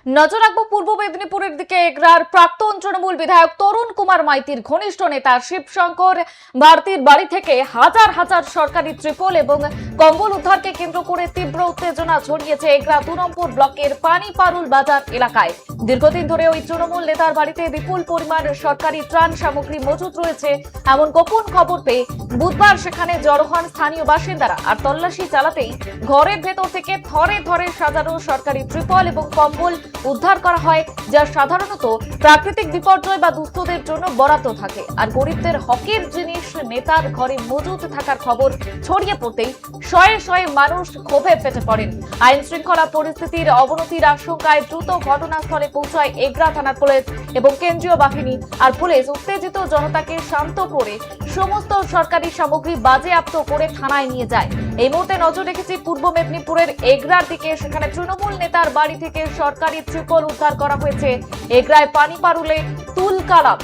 নজর রাখবো পূর্ব মেদিনীপুরের দিকে। এগরার প্রাক্তন তৃণমূল বিধায়ক তরুণ কুমার মাইতির ঘনিষ্ঠ নেতা শিবশঙ্কর ভারতীর বাড়ি থেকে হাজার হাজার সরকারি ত্রিপল এবং কম্বল উদ্ধারকে কেন্দ্র করে তীব্র উত্তেজনা ছড়িয়েছে এগরা 2 নম্বর ব্লকের পানিপারুল বাজার এলাকায়। দীর্ঘদিন ধরে ওই তৃণমূল নেতার বাড়িতে বিপুল পরিমাণ সরকারি ত্রাণ সামগ্রী মজুত রয়েছে এমন গোপন খবর পেয়ে বুধবার সেখানে জড়ো হন স্থানীয় বাসিন্দারা। আর তল্লাশি চালাতেই ঘরের ভেতর থেকে থরে থরে সাজানো সরকারি ত্রিপল এবং কম্বল উদ্ধার করা হয়, যা সাধারণত প্রাকৃতিক বিপর্যয় বা দুস্থদের জন্য বরাদ্দ থাকে। আর গরিবদের হকের জিনিস নেতার ঘরে মজুত থাকার খবর ছড়িয়ে পড়তেই শয়ে শয়ে মানুষ ক্ষোভে ফেটে পড়েন। আইন শৃঙ্খলা পরিস্থিতির অবনতির আশঙ্কায় দ্রুত ঘটনাস্থলে পৌঁছায় এগরা থানার পুলিশ এবং কেন্দ্রীয় বাহিনী। আর পুলিশ উত্তেজিত জনতাকে শান্ত করে সমস্ত সরকারি সামগ্রী বাজেয়াপ্ত করে থানায় নিয়ে যায়। এই মুহূর্তে নজর রেখেছি পূর্ব মেদিনীপুরের এগরার দিকে। সেখানে তৃণমূল নেতার বাড়ি থেকে সরকারি ত্রিপল উদ্ধার করা হয়েছে। এগরায় পানিপারুলে তুলকালাম।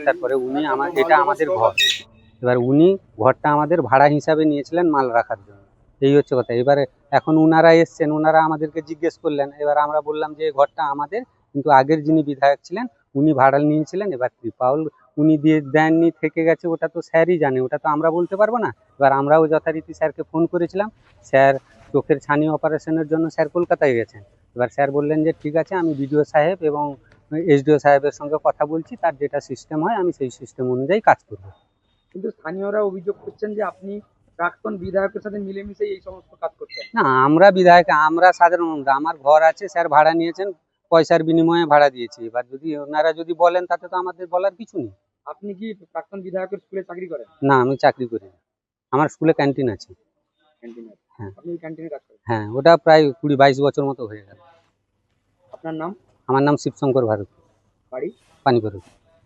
তারপরে উনি এটা আমাদের ঘর, এবার উনি ঘরটা আমাদের ভাড়া হিসাবে নিয়েছিলেন মাল রাখার জন্য। এই হচ্ছে কথা। এবারে এখন উনারা এসছেন, উনারা আমাদেরকে জিজ্ঞেস করলেন। এবার আমরা বললাম যে ঘরটা আমাদের, কিন্তু আগের যিনি বিধায়ক ছিলেন উনি ভাড়া নিয়েছিলেন। এবার ত্রিপাল উনি দিয়ে দেননি, থেকে গেছে, ওটা তো স্যারই জানে, ওটা তো আমরা বলতে পারবো না। এবার আমরাও যথারীতি স্যারকে ফোন করেছিলাম। স্যার চোখের ছানি অপারেশনের জন্য স্যার কলকাতায় গেছেন। এবার স্যার বললেন যে ঠিক আছে, আমি বিডিও সাহেব এবং এসডিও সাহেবের সঙ্গে কথা বলছি, তার যেটা সিস্টেম হয় আমি সেই সিস্টেম অনুযায়ী কাজ করব। কিন্তু স্থানীয়রা অভিযোগ করছেন যে আপনি প্রাক্তন বিধায়কের সাথে মিলেমিশে এই সমস্ত কাজ করছেন। না, আমরা বিধায়ক, আমরা সাধারণ, আমার ঘর আছে, স্যার ভাড়া নিয়েছেন, পয়সার বিনিময়ে ভাড়া দিয়েছি। এবার যদি ওনারা যদি বলেন তাতে তো আমাদের বলার কিছু নেই। আপনি কি প্রাক্তন বিধায়কের স্কুলে চাকরি করেন? না, আমি চাকরি করি না। আমার স্কুলে ক্যান্টিন আছে। ক্যান্টিনে? হ্যাঁ। আপনি ওই ক্যান্টিনে কাজ করেন? হ্যাঁ, ওটা প্রায় 20-22 বছর মতো হয়ে গেল। আপনার নাম? আমার নাম শিবশঙ্কর ভারতী, বাড়ি? পানিপারুল।